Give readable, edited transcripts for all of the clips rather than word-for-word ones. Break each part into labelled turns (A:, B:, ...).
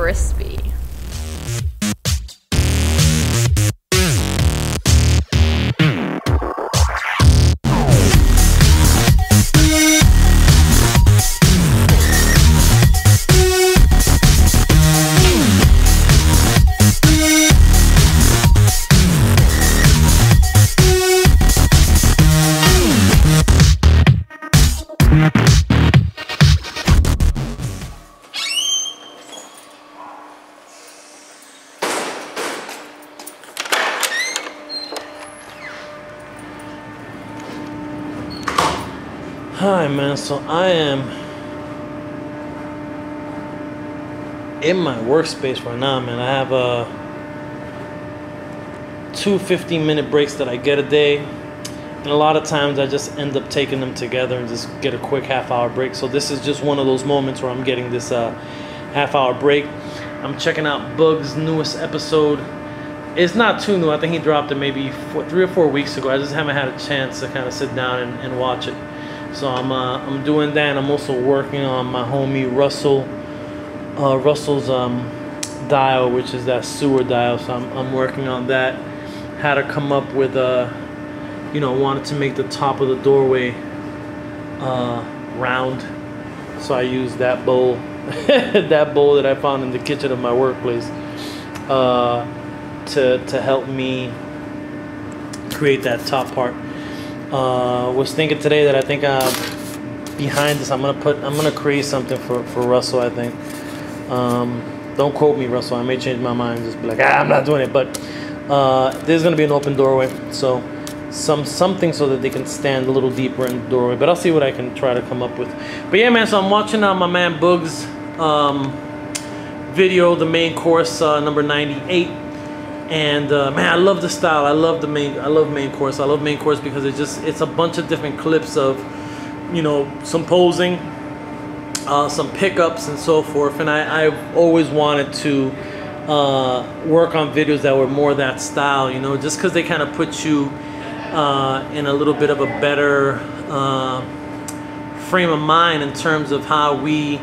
A: crispy.
B: Hi man, so I am in my workspace right now, man. I have two 15-minute breaks that I get a day, and a lot of times I just end up taking them together and just get a quick half-hour break. So this is just one of those moments where I'm getting this half-hour break. I'm checking out Bug's newest episode. It's not too new. I think he dropped it maybe 3 or 4 weeks ago. I just haven't had a chance to kind of sit down and watch it. So I'm doing that, and I'm also working on my homie Russell's dial, which is that sewer dial. So I'm working on that. Had to come up with wanted to make the top of the doorway round. So I used that bowl, that bowl that I found in the kitchen of my workplace, to help me create that top part. Was thinking today that I think behind this I'm gonna create something for Russell. I think don't quote me, Russell. I may change my mind, just be like, I'm not doing it. But there's gonna be an open doorway, so something so that they can stand a little deeper in the doorway. But I'll see what I can try to come up with. But yeah, man. So I'm watching my man Boog's video, the main course, number 98. And man, I love the style. I love main course. I love main course because it's a bunch of different clips of, some posing, some pickups and so forth. And I've always wanted to work on videos that were more that style, just because they kind of put you in a little bit of a better frame of mind in terms of how we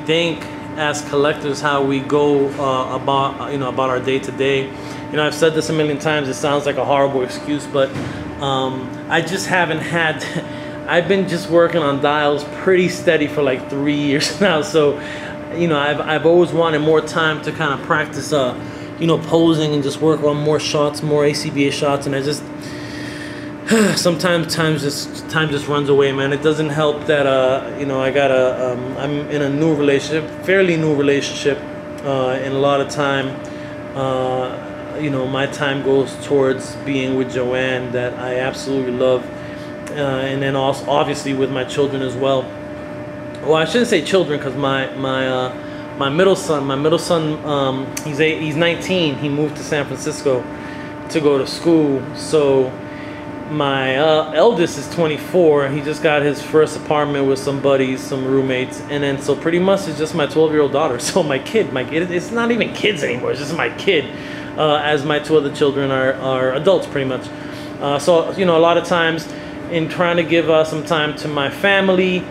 B: think as collectors, how we go about our day-to-day. I've said this a million times. It sounds like a horrible excuse, but I just haven't had I've been just working on dials pretty steady for like 3 years now. So I've always wanted more time to kind of practice posing and just work on more shots, more ACBA shots. And I just sometimes time just runs away, man. It doesn't help that I got I'm in a new relationship, fairly new relationship, and a lot of time my time goes towards being with Joanne, that I absolutely love, and then also obviously with my children as well. Well, I shouldn't say children, because my middle son, he's 19. He moved to San Francisco to go to school. So my eldest is 24. He just got his first apartment with some buddies, some roommates, and then so pretty much it's just my 12-year-old daughter. So my kid, it's not even kids anymore. It's just my kid, as my two other children are adults pretty much. So a lot of times in trying to give some time to my family,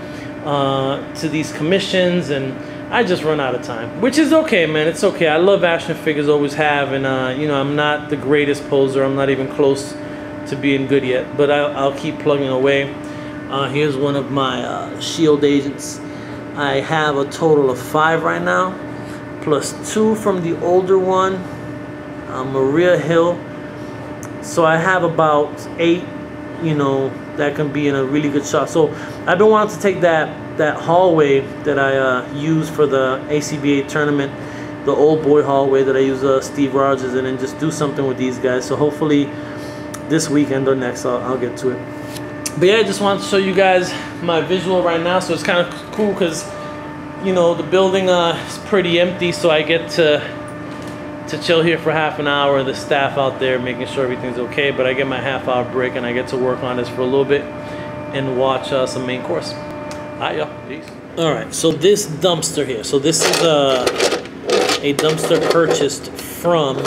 B: to these commissions, and I just run out of time, which is okay, man. It's okay. I love action figures, always have, and I'm not the greatest poser. I'm not even close to being good yet, but I'll keep plugging away. Here's one of my Shield agents. I have a total of 5 right now, plus 2 from the older one, Maria Hill. So I have about 8, that can be in a really good shot. So I've been wanting to take that hallway that I use for the ACBA tournament, the old boy hallway that I use Steve Rogers in, and just do something with these guys. So hopefully this weekend or next I'll get to it. But yeah, I just wanted to show you guys my visual right now. So it's kind of cool because the building is pretty empty, so I get to chill here for half an hour. The staff out there making sure everything's okay, but I get my half-hour break and I get to work on this for a little bit and watch some main course. Alright, y'all. Peace. Alright, so this dumpster here. So this is a dumpster purchased from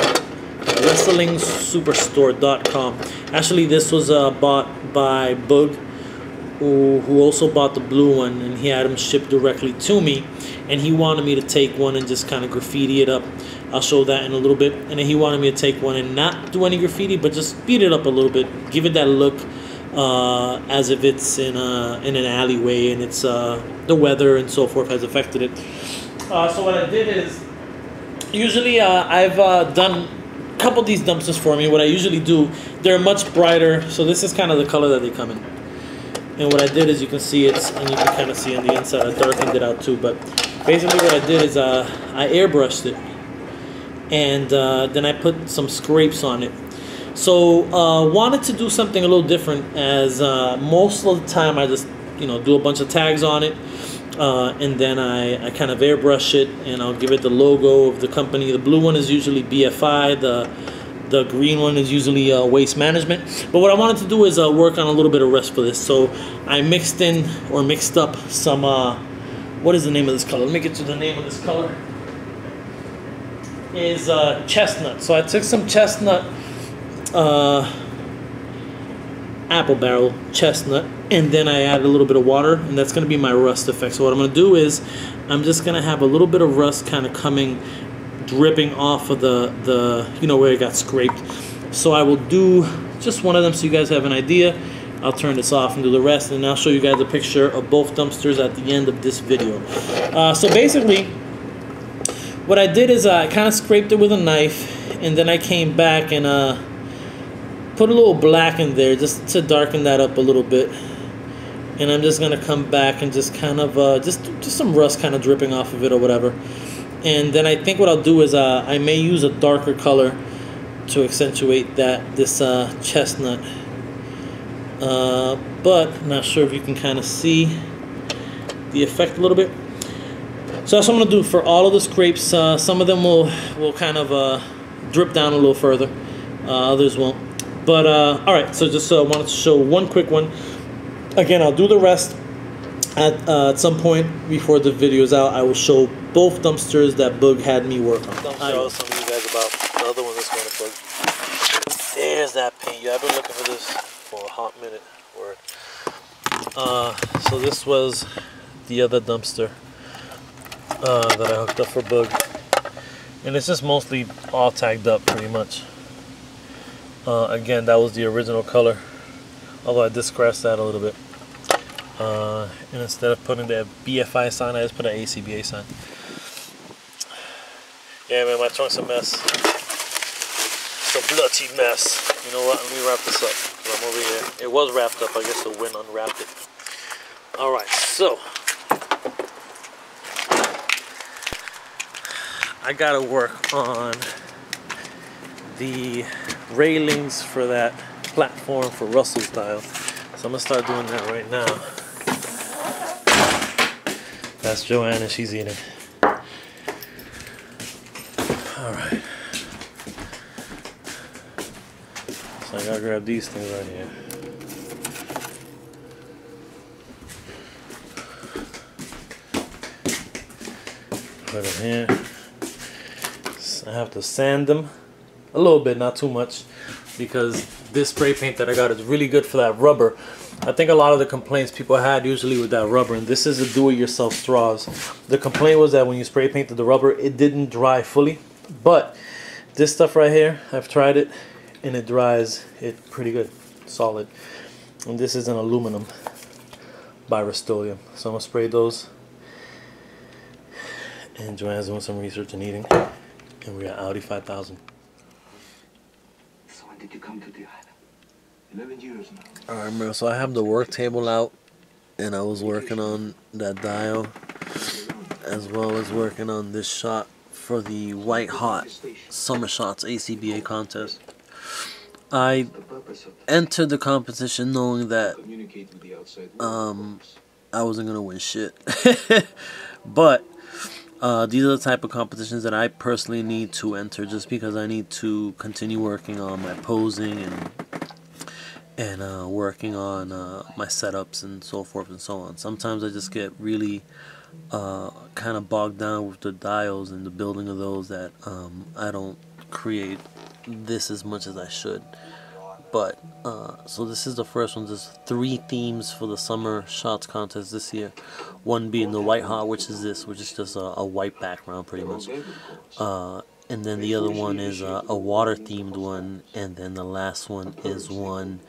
B: WrestlingSuperstore.com. Actually, this was bought by Boog who also bought the blue one, and he had them shipped directly to me, and he wanted me to take one and just kind of graffiti it up. I'll show that in a little bit. And then he wanted me to take one and not do any graffiti, but just speed it up a little bit, give it that look as if it's in an alleyway, and it's the weather and so forth has affected it. So what I did is, usually I've done a couple of these dumpsters for me. What I usually do, they're much brighter, so this is kind of the color that they come in. And what I did is, you can see it, and you can kind of see on the inside, I darkened it out too, but basically what I did is I airbrushed it, and then I put some scrapes on it. So wanted to do something a little different, as most of the time I just do a bunch of tags on it, and then I kind of airbrush it, and I'll give it the logo of the company. The blue one is usually BFI, the green one is usually Waste Management. But what I wanted to do is work on a little bit of rest for this. So I mixed up some, what is the name of this color? Let me get to the name of this color. Is chestnut. So I took some chestnut, apple barrel chestnut, and then I added a little bit of water, and that's going to be my rust effect. So what I'm going to do is, I'm just going to have a little bit of rust kind of dripping off of the where it got scraped. So I will do just one of them so you guys have an idea. I'll turn this off and do the rest, and I'll show you guys a picture of both dumpsters at the end of this video. So basically what I did is I kind of scraped it with a knife, and then I came back and put a little black in there just to darken that up a little bit. And I'm just gonna come back and just kind of just some rust kind of dripping off of it or whatever. And then I think what I'll do is I may use a darker color to accentuate this chestnut, but I'm not sure if you can kind of see the effect a little bit. So that's what I'm gonna do for all of the scrapes. Some of them will kind of drip down a little further, others won't. But all right, so just wanted to show one quick one. Again, I'll do the rest at some point before the video is out. I will show both dumpsters that Boog had me work on. I'll show some of you guys about the other one that's going to Boog. There's that paint. I've been looking for this for a hot minute. Word. So this was the other dumpster that I hooked up for Boog, and it's just mostly all tagged up pretty much. Again, that was the original color, although I did scratch that a little bit. And instead of putting the BFI sign, I just put an ACBA sign. Yeah, man, my trunk's a mess. It's a bloody mess. You know what? Let me wrap this up. I'm over here. It was wrapped up. I guess the wind unwrapped it. All right, so I gotta work on the railings for that platform for Russell style. So I'm gonna start doing that right now. That's Joanna, she's eating. Alright. So I gotta grab these things right here. Put them here. I have to sand them a little bit, not too much, because this spray paint that I got is really good for that rubber. I think a lot of the complaints people had usually with that rubber, and this is a do-it-yourself straws. The complaint was that when you spray painted the rubber, it didn't dry fully. But this stuff right here, I've tried it, and it dries it pretty good, solid. And this is an aluminum by Rust-Oleum. So I'm gonna spray those. And Joanne's doing some research and eating, and we're at Audi 5000.
A: So when did you come to the island? 11 years now.
B: Alright, bro, so I have the work table out, and I was working on that dial, as well as working on this shot for the White Hot Summer Shots ACBA contest. I entered the competition knowing that I wasn't going to win shit. But these are the type of competitions that I personally need to enter, just because I need to continue working on my posing and working on my setups and so forth and so on. Sometimes I just get really kind of bogged down with the dials and the building of those that I don't create this as much as I should. but so this is the first one. There's 3 themes for the summer shots contest this year. One being the white hot, which is just a white background pretty much. And then the other one is a water themed one, and then the last one is one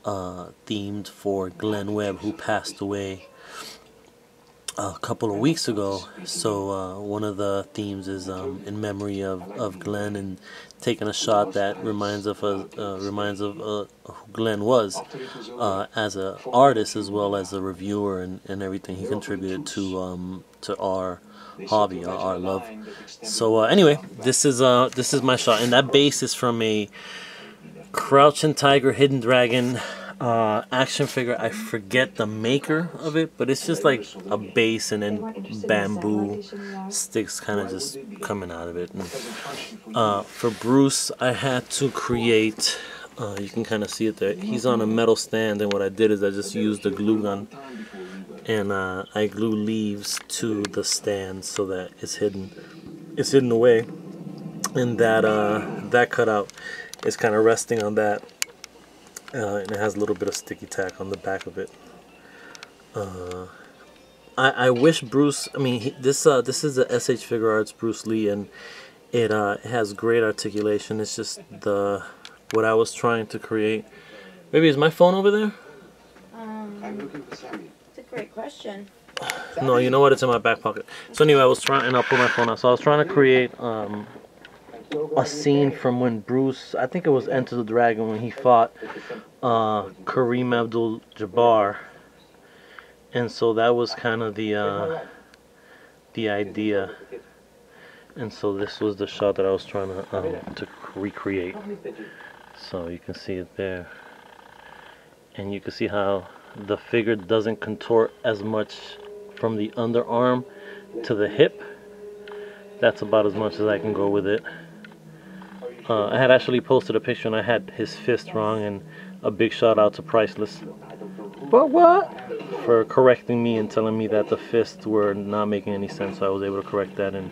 B: themed for Glenn Webb, who passed away a couple of weeks ago. So one of the themes is in memory of Glenn, and taking a shot that reminds of who Glenn was as an artist as well as a reviewer, and everything he contributed to our hobby, our love. So anyway, this is my shot, and that base is from a Crouching Tiger, Hidden Dragon action figure. I forget the maker of it, but it's just like a base and then bamboo sticks kind of just coming out of it. And, for Bruce, I had to create, you can kind of see it there, he's on a metal stand, and what I did is I just used a glue gun, and I glue leaves to the stand so that it's hidden away, and that cutout is kind of resting on that. And it has a little bit of sticky tack on the back of it. I wish Bruce, I mean, this is the SH Figure Arts Bruce Lee, and it has great articulation. It's just what I was trying to create. Maybe is my phone over there?
C: It's a great question.
B: No, you know what? It's in my back pocket. So anyway, I was trying, and I'll put my phone out. So I was trying to create a scene from when Bruce, I think it was Enter the Dragon, when he fought Kareem Abdul-Jabbar, and so that was kind of the idea, and so this was the shot that I was trying to recreate. So you can see it there, and you can see how the figure doesn't contort as much from the underarm to the hip. That's about as much as I can go with it. I had actually posted a picture and I had his fist wrong, and a big shout out to Priceless for correcting me and telling me that the fists were not making any sense. So I was able to correct that and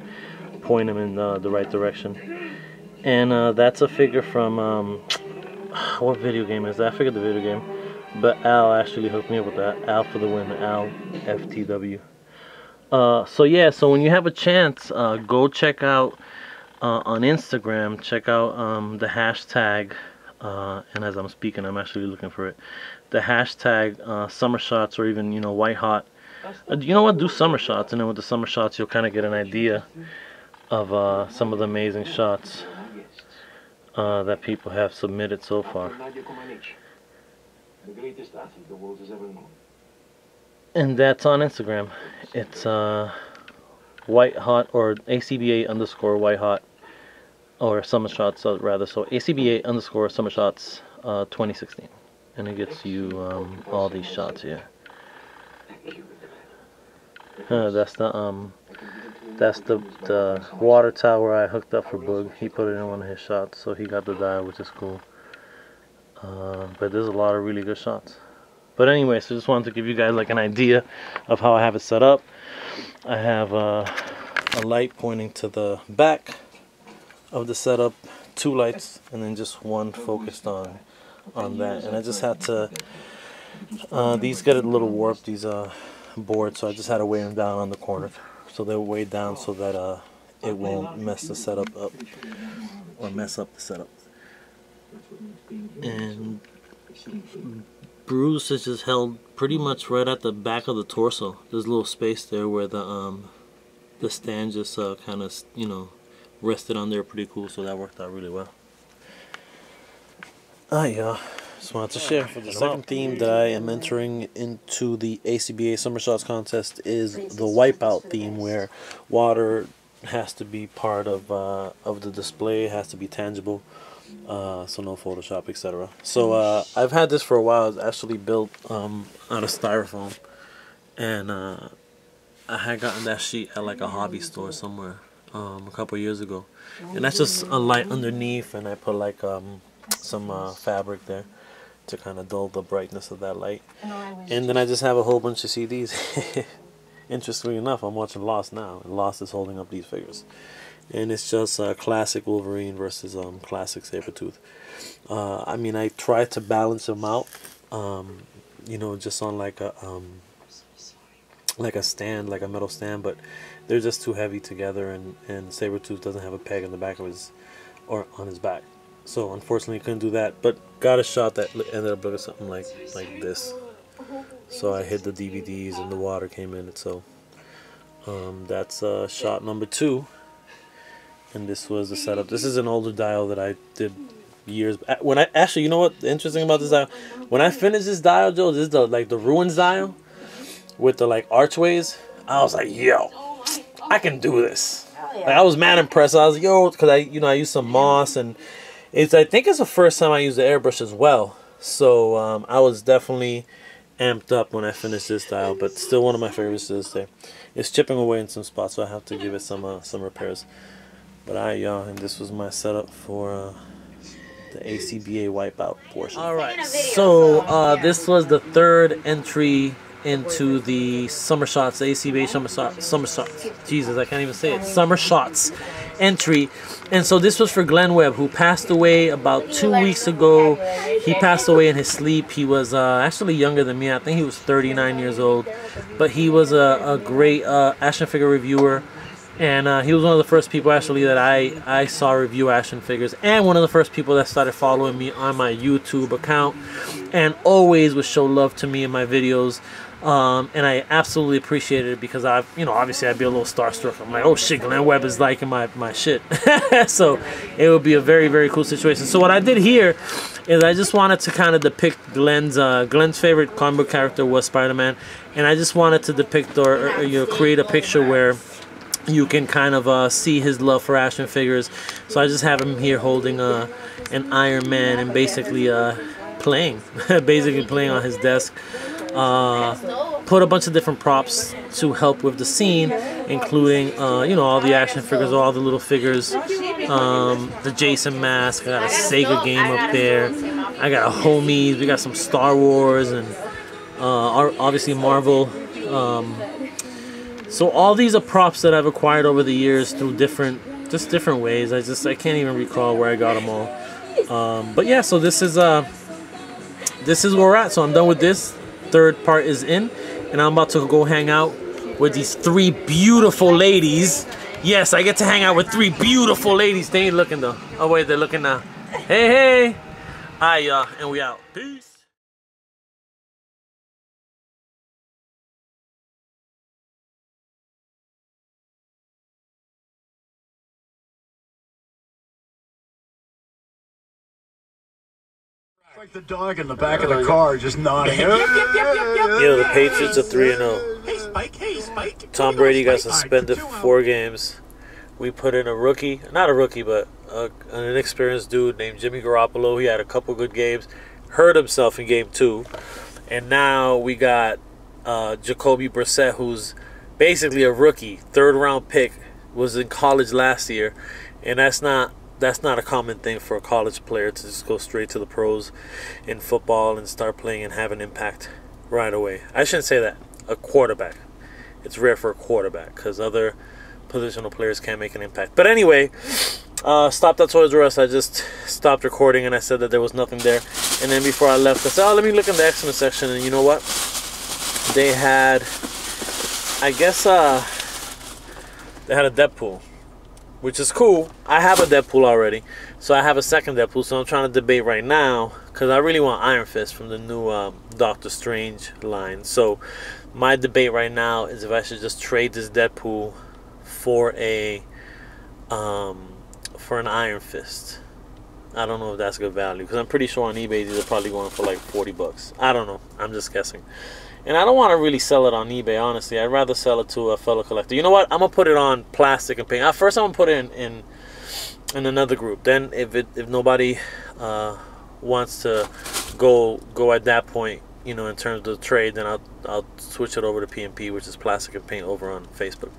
B: point him in the right direction. And that's a figure from what video game is that? I forget the video game, but Al actually hooked me up with that. Al for the win. Al FTW. So yeah, so when you have a chance, go check out on Instagram, check out the hashtag, and as I'm speaking, I'm actually looking for it, the hashtag summer shots, or even, white hot. You know what, do summer shots, and then with the summer shots you'll kind of get an idea of some of the amazing shots that people have submitted so far. And that's on Instagram. It's white hot, or ACBA_white hot, or summer shots rather. So ACBA_summer shots 2016, and it gets you all these shots here. That's the water tower I hooked up for Boog. He put it in one of his shots, so he got the die, which is cool. But there's a lot of really good shots. But anyway, so just wanted to give you guys like an idea of how I have it set up. I have a light pointing to the back of the setup, 2 lights, and then just one focused on that. And I just had to, these get a little warped, these boards, so I just had to weigh them down on the corner. So they're weighed down so that it won't mess the setup up, or mess up the setup. And Bruce is just held pretty much right at the back of the torso. There's a little space there where the stand just kind of, rested on there pretty cool, so that worked out really well. Yeah, just wanted to share. For the second theme that I am entering into the ACBA Summer Shots contest is the Wipeout theme, where water has to be part of the display, has to be tangible. So no Photoshop, etc. So I've had this for a while. It's actually built out of styrofoam, and I had gotten that sheet at like a hobby store somewhere a couple years ago, and that's just a light underneath, and I put like some fabric there to kind of dull the brightness of that light, and then I just have a whole bunch of CDs. Interestingly enough, I'm watching Lost now, and Lost is holding up these figures. And it's just classic Wolverine versus classic Sabretooth. I mean, I tried to balance them out, you know, just on like a stand, like a metal stand, but they're just too heavy together, and Sabretooth doesn't have a peg in the back of his, or on his back. So unfortunately couldn't do that, but got a shot that ended up looking something like this. So I hid the DVDs and the water came in it. So that's shot number 2, and this was the setup. This is an older dial that I did years when I actually, you know what interesting about this dial, when I finished this dial, Joe, this is the the Ruins dial with the like archways. I was like, yo, I can do this. Like, I was mad impressed. I was like, yo, because I used some moss, and I think it's the first time I used the airbrush as well. So I was definitely amped up when I finished this dial, but still one of my favorites to this day. It's chipping away in some spots, so I have to give it some repairs. But and this was my setup for the ACBA wipeout portion. All right, so this was the 3rd entry into the Summer Shots, ACBA Summer Shots. Jesus, I can't even say it. Summer Shots entry. And so this was for Glenn Webb, who passed away about 2 weeks ago. He passed away in his sleep. He was actually younger than me. I think he was 39 years old. But he was a great action figure reviewer. And he was one of the first people actually that I saw review action figures, and one of the first people that started following me on my YouTube account, and always would show love to me in my videos. And I absolutely appreciated it, because obviously I'd be a little starstruck. I'm like, oh shit, Glenn Webb is liking my shit. So it would be a very, very cool situation. So what I did here is I just wanted to kind of depict Glenn's favorite comic book character was Spider-Man, and I just wanted to depict or create a picture where you can kind of see his love for action figures. So I just have him here holding an Iron Man and basically playing on his desk. Put a bunch of different props to help with the scene, including all the action figures, all the little figures, the Jason mask. I got a Sega game up there. I got a Homies. We got some Star Wars and obviously Marvel. So all these are props that I've acquired over the years through different ways. I can't even recall where I got them all. But yeah, so this is where we're at. So I'm done with this. 3rd part is in, and I'm about to go hang out with these 3 beautiful ladies. Yes, I get to hang out with 3 beautiful ladies. They ain't looking though. Oh wait, they're looking now. Hey, hey. Alright, y'all, and we out. Peace.
D: It's like the dog in the back of the car just nodding.
B: The Patriots are 3-0.
D: Hey, Spike. Hey, Spike.
B: Tom Brady got suspended for 4 games. We put in a rookie, not a rookie, but an inexperienced dude named Jimmy Garoppolo. He had a couple good games, hurt himself in game 2. And now we got Jacoby Brissett, who's basically a rookie, 3rd round pick, was in college last year. And that's not a common thing for a college player to just go straight to the pros in football and start playing and have an impact right away. I shouldn't say that. A quarterback. It's rare for a quarterback because other positional players can't make an impact. But anyway, stopped at Toys R Us. I just stopped recording and I said that there was nothing there. And then before I left, I said, let me look in the X-Men section. And you know what? They had, I guess, they had a Deadpool, which is cool. I have a Deadpool already, so I have a second Deadpool. So I'm trying to debate right now because I really want Iron Fist from the new Doctor Strange line. So my debate right now is if I should just trade this Deadpool for an Iron Fist. I don't know if that's good value because I'm pretty sure on eBay these are probably going for like $40. I don't know. I'm just guessing. And I don't want to really sell it on eBay, honestly. I'd rather sell it to a fellow collector. You know what? I'm going to put it on plastic and paint. First, I'm going to put it in another group. Then, if nobody wants to go at that point, in terms of the trade, then I'll switch it over to PMP, which is plastic and paint, over on Facebook.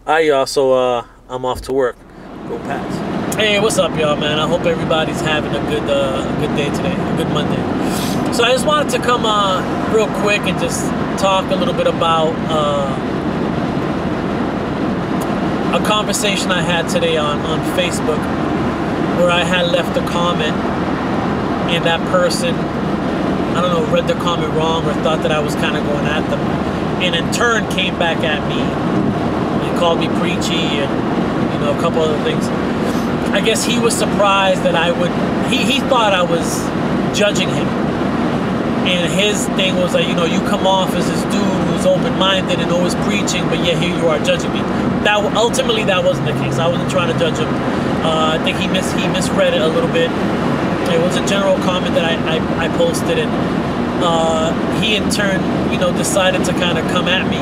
B: All right, y'all. So I'm off to work. Go Pats. Hey, what's up, y'all, man? I hope everybody's having a good day today, a good Monday. So I just wanted to come real quick and just talk a little bit about a conversation I had today on Facebook where I had left a comment and that person, I don't know, read the comment wrong or thought that I was kind of going at them, and in turn came back at me and called me preachy and, you know, a couple other things. I guess he was surprised that I would, he thought I was judging him. And his thing was like, you know, you come off as this dude who's open-minded and always preaching, but yet here you are judging me. That ultimately, that wasn't the case. I wasn't trying to judge him. I think he misread it a little bit. It was a general comment that I posted, and he in turn, you know, decided to kind of come at me.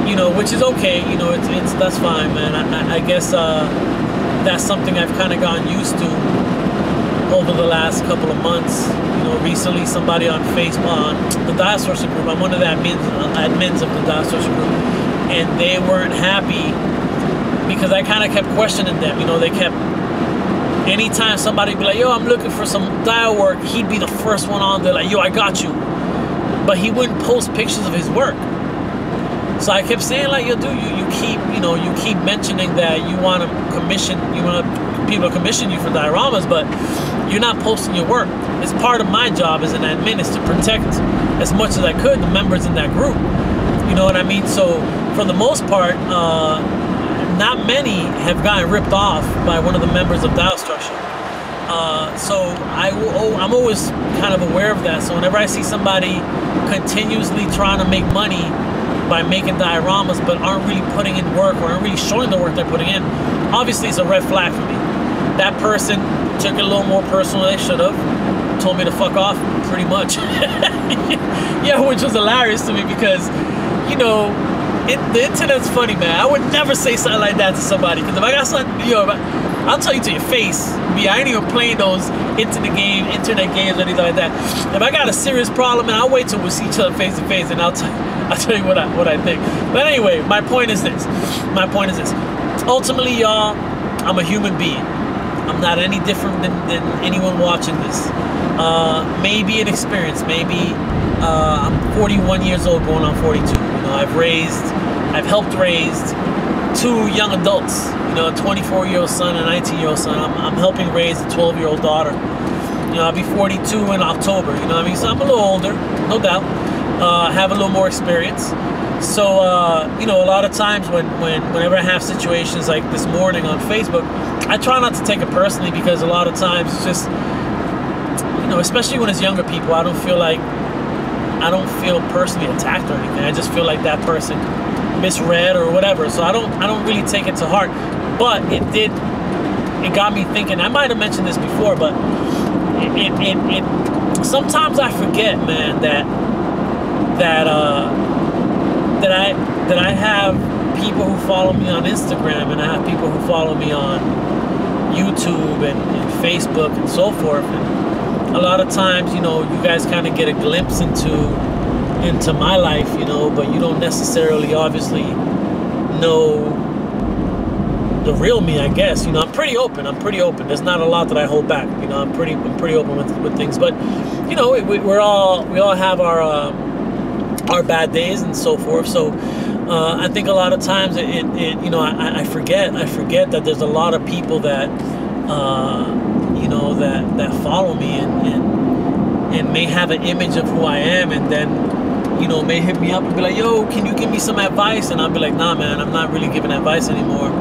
B: You know, which is okay. You know, that's fine, man. I guess that's something I've kind of gotten used to over the last couple of months. You know, recently somebody on Facebook, on the Diorama group, I'm one of the admins of the Diorama group, and they weren't happy because I kind of kept questioning them. You know, they kept, anytime somebody would be like, yo, I'm looking for some dial work, he'd be the first one on there like, yo, I got you. But he wouldn't post pictures of his work. So I kept saying like, yo, dude, you keep mentioning that you want people to commission you for dioramas, but you're not posting your work. It's part of my job as an admin is to protect as much as I could the members in that group. You know what I mean? So for the most part, not many have gotten ripped off by one of the members of Dial Structure. So I'm always kind of aware of that. So whenever I see somebody continuously trying to make money by making dioramas but aren't really putting in work or aren't really showing the work they're putting in, obviously it's a red flag for me. That person took it a little more personal than they should have. Told me to fuck off, pretty much. Yeah, which was hilarious to me because, you know, the internet's funny, man. I would never say something like that to somebody, because if I got something, you know, I'll tell you to your face. I ain't even playing those internet games or anything like that. If I got a serious problem, and I'll wait till we see each other face to face, and I'll tell you what I think. But anyway, my point is this. Ultimately, y'all, I'm a human being. I'm not any different than anyone watching this. Maybe an experience. Maybe I'm 41 years old, going on 42. You know, I've helped raise 2 young adults. You know, a 24-year-old son and a 19-year-old son. I'm helping raise a 12-year-old daughter. You know, I'll be 42 in October. You know what I mean? So I'm a little older, no doubt. Have a little more experience. So, you know, a lot of times whenever I have situations like this morning on Facebook, I try not to take it personally, because a lot of times it's just, you know, especially when it's younger people, I don't feel personally attacked or anything. I just feel like that person misread or whatever. So I don't really take it to heart. But it got me thinking. I might have mentioned this before, but it sometimes I forget, man, that I have people who follow me on Instagram, and I have people who follow me on YouTube and Facebook and so forth. And a lot of times, you know, you guys kind of get a glimpse into my life, you know, but you don't necessarily obviously know the real me, I guess. You know, I'm pretty open. There's not a lot that I hold back. You know, I'm pretty open with things. But, you know, we all have our bad days and so forth. So I think a lot of times you know, I forget that there's a lot of people that you know, that follow me and may have an image of who I am, and then, you know, may hit me up and be like, yo, can you give me some advice? And I'll be like, nah, man, I'm not really giving advice anymore.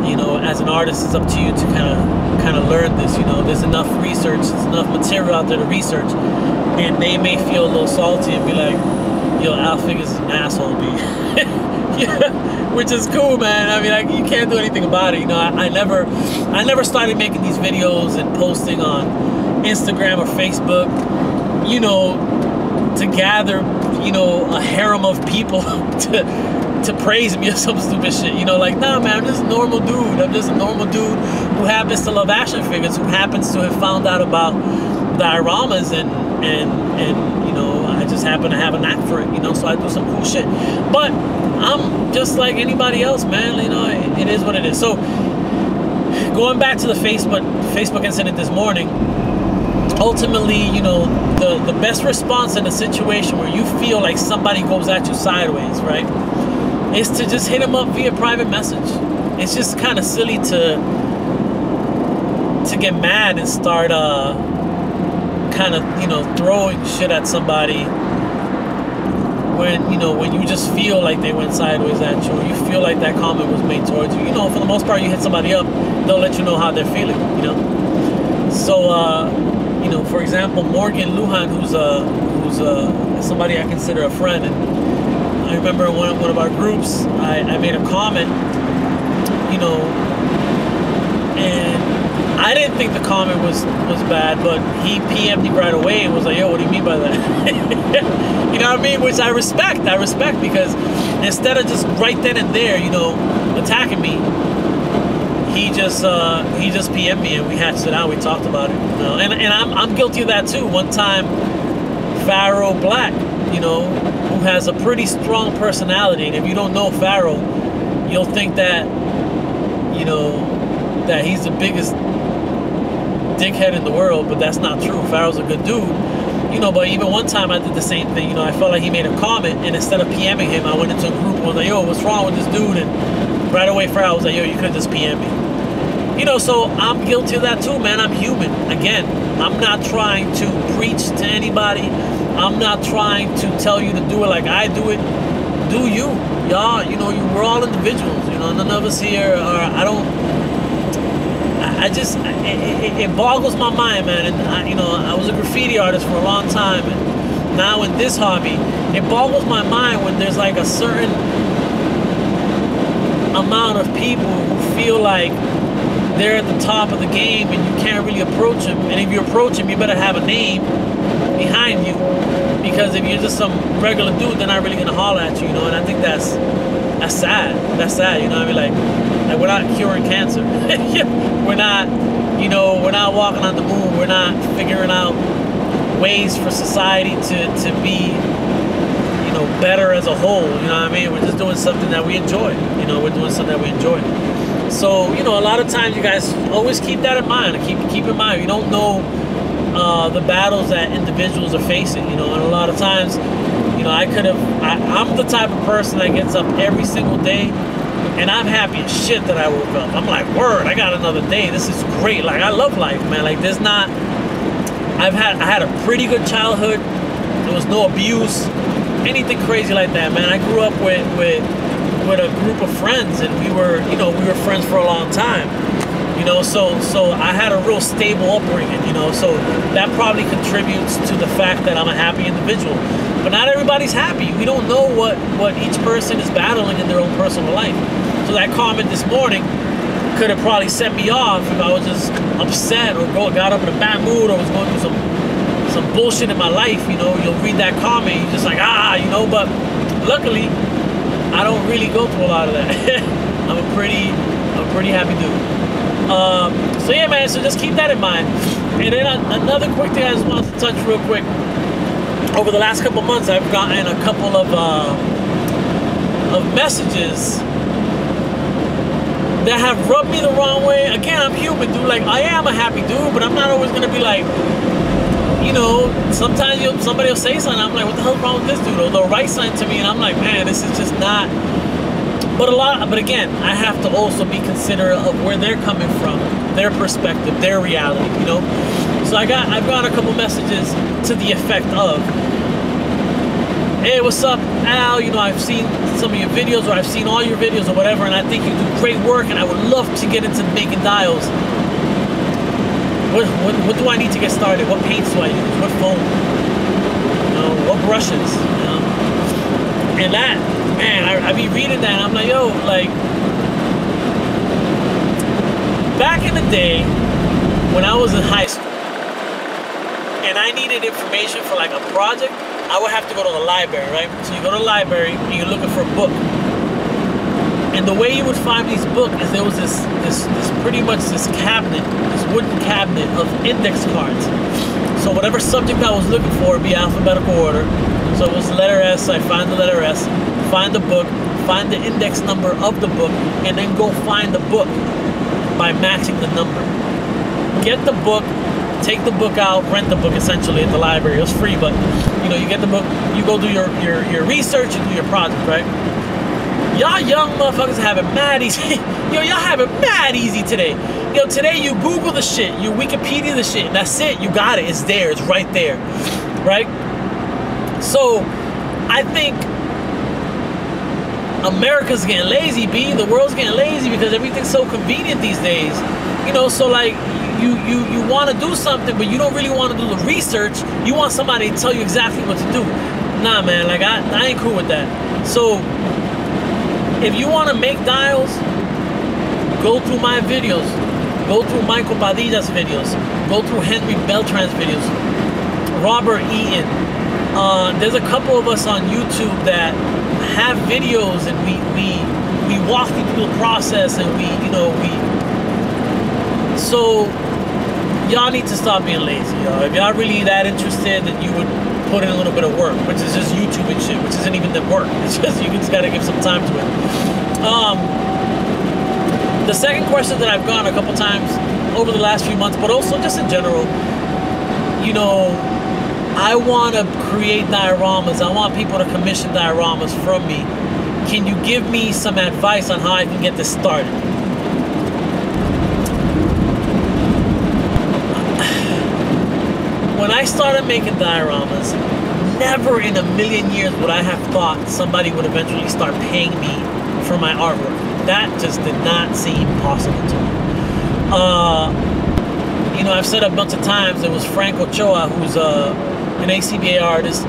B: You know, as an artist, it's up to you to kind of learn this. You know, there's enough research, there's enough material out there to research, and they may feel a little salty and be like, yo, Alfig is an asshole, B. Yeah, which is cool, man. I mean, you can't do anything about it. You know, I never started making these videos and posting on Instagram or Facebook, you know, to gather, you know, a harem of people to praise me or some stupid shit. You know, like, nah, man, I'm just a normal dude. I'm just a normal dude who happens to love action figures, who happens to have found out about dioramas and you know, I just happen to have a knack for it, you know, so I do some cool shit. But I'm just like anybody else, man. You know, it is what it is. So going back to the Facebook incident this morning, ultimately, you know, the best response in a situation where you feel like somebody goes at you sideways, right? is to just hit him up via private message. It's just kind of silly to get mad and start kind of, you know, throwing shit at somebody when, you know, when you just feel like they went sideways at you, or you feel like that comment was made towards you. You know, for the most part, you hit somebody up, they'll let you know how they're feeling, you know. So, you know, for example, Morgan Lujan, who's somebody I consider a friend, and I remember in one of our groups, I made a comment, you know, and I didn't think the comment was bad, but he PM'd me right away and was like, yo, what do you mean by that? You know what I mean? Which I respect, because instead of just right then and there, you know, attacking me, he just PM'd me and we hatched it out, we talked about it, you know? And I'm guilty of that too. One time, Pharaoh Black, you know, who has a pretty strong personality, and if you don't know Pharaoh, you'll think that, you know, that he's the biggest dickhead in the world, but that's not true. Pharaoh's a good dude, you know. But even one time I did the same thing, you know. I felt like he made a comment, and instead of PMing him, I went into a group and was like, yo, what's wrong with this dude? And right away Pharaoh was like, yo, you could just PM me, you know. So I'm guilty of that too, man. I'm human. Again, I'm not trying to preach to anybody. I'm not trying to tell you to do it like I do it. Do you, y'all, you know, we're all individuals, you know. None of us here are, it boggles my mind, man. And you know, I was a graffiti artist for a long time, and now in this hobby, it boggles my mind when there's like a certain amount of people who feel like they're at the top of the game and you can't really approach them. And if you approach them, you better have a name behind you, because if you're just some regular dude, they're not really gonna holler at you, you know. And I think that's sad. That's sad, you know what I mean? Like we're not curing cancer. We're not, you know, we're not walking on the moon. We're not figuring out ways for society to be, you know, better as a whole, you know what I mean? We're just doing something that we enjoy, you know. We're doing something that we enjoy. So, you know, a lot of times you guys always keep that in mind. Keep in mind, you don't know the battles that individuals are facing, you know. And a lot of times, you know, I'm the type of person that gets up every single day and I'm happy as shit that I woke up. I'm like, word, I got another day. This is great. Like, I love life, man. Like, I had a pretty good childhood. There was no abuse, anything crazy like that, man. I grew up with a group of friends, and we were friends for a long time. You know, so I had a real stable upbringing, you know, so that probably contributes to the fact that I'm a happy individual. But not everybody's happy. We don't know what each person is battling in their own personal life. So that comment this morning could have probably set me off if I was just upset or got up in a bad mood or was going through some bullshit in my life, you know. You'll read that comment, you're just like, you know, but luckily, I don't really go through a lot of that. I'm a pretty happy dude. So yeah, man, so just keep that in mind. And then another quick thing I just wanted to touch real quick. Over the last couple months, I've gotten a couple of messages that have rubbed me the wrong way. Again, I'm human, dude. Like, I am a happy dude, but I'm not always gonna be like, you know, sometimes somebody will say something, I'm like, what the hell's wrong with this dude? Or they'll write something to me and I'm like, man, this is just not. But again, I have to also be considerate of where they're coming from, their perspective, their reality, you know? So I've got a couple messages to the effect of, hey, what's up, Al? You know, I've seen some of your videos, or I've seen all your videos or whatever, and I think you do great work, and I would love to get into making dials. What do I need to get started? What paints do I use? What foam? You know, what brushes? You know? And that, man, I be reading that and I'm like, yo, like, back in the day when I was in high school and I needed information for like a project, I would have to go to the library, right? So you go to the library and you're looking for a book. And the way you would find these books is there was this pretty much this cabinet, this wooden cabinet of index cards. So whatever subject I was looking for would be alphabetical order. So it was the letter S, I find the letter S, find the book, find the index number of the book, and then go find the book by matching the number. Get the book, take the book out, rent the book essentially at the library. It was free, but you know, you get the book, you go do your research, you do your project, right? Y'all young motherfuckers have it mad easy. Yo, y'all have it mad easy today. Yo, today you Google the shit, you Wikipedia the shit, and that's it. You got it. It's there. It's right there. Right? So, I think America's getting lazy, B. The world's getting lazy because everything's so convenient these days. You know, so like, you want to do something, but you don't really want to do the research. You want somebody to tell you exactly what to do. Nah, man, like, I ain't cool with that. So, if you want to make dials, go through my videos. Go through Michael Padilla's videos. Go through Henry Beltran's videos. Robert Eaton. There's a couple of us on YouTube that have videos, and we walk you through the process, and so y'all need to stop being lazy, y'all. If y'all really that interested, then you would put in a little bit of work, which is just YouTube and shit, which isn't even the work. It's just, you just gotta give some time to it. The second question that I've gotten a couple times over the last few months, but also just in general, you know, I want to create dioramas. I want people to commission dioramas from me. Can you give me some advice on how I can get this started? When I started making dioramas, never in a million years would I have thought somebody would eventually start paying me for my artwork. That just did not seem possible to me. You know, I've said a bunch of times, it was Frank Ochoa, who's an ACBA artist.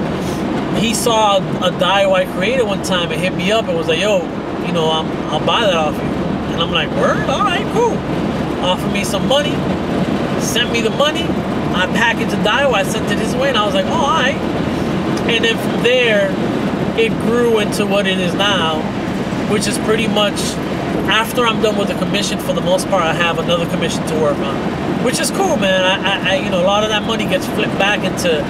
B: He saw a dio I created one time and hit me up and was like, yo, you know, I'll buy that off you. And I'm like, word? All right, cool. Offered me some money, sent me the money. I packaged a dio, I sent it his way, and I was like, oh, all right. And then from there, it grew into what it is now, which is pretty much, after I'm done with the commission, for the most part, I have another commission to work on, which is cool, man. I you know, a lot of that money gets flipped back into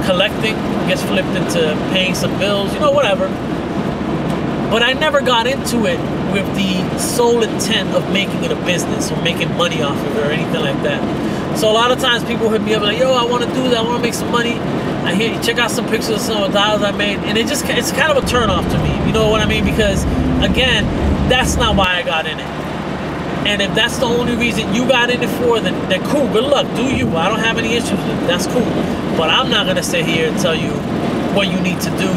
B: collecting, gets flipped into paying some bills, you know, whatever. But I never got into it with the sole intent of making it a business or making money off of it or anything like that. So a lot of times people hit me up like, yo, I want to do that, I want to make some money. I hear, check out some pictures of some of the dials I made, and it's kind of a turn off to me, you know what I mean? Because again, that's not why I got in it. And if that's the only reason you got in it for, then cool, good luck, do you. I don't have any issues with it, that's cool. But I'm not gonna sit here and tell you what you need to do,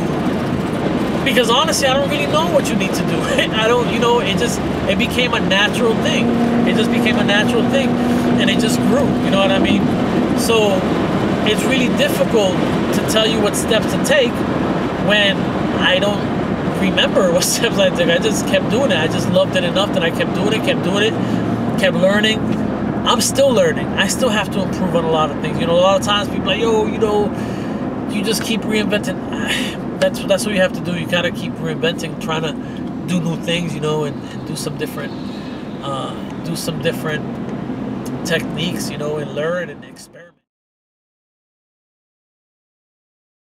B: because honestly, I don't really know what you need to do. I don't, you know, it became a natural thing. It just became a natural thing, and it just grew, you know what I mean? So it's really difficult to tell you what steps to take when I don't remember what steps I took. I just kept doing it. I just loved it enough that I kept doing it, kept learning. I'm still learning. I still have to improve on a lot of things. You know, a lot of times people are like, yo, you know, you just keep reinventing. That's what you have to do. You gotta keep reinventing, trying to do new things, you know, and do some different techniques, you know, and learn and experiment.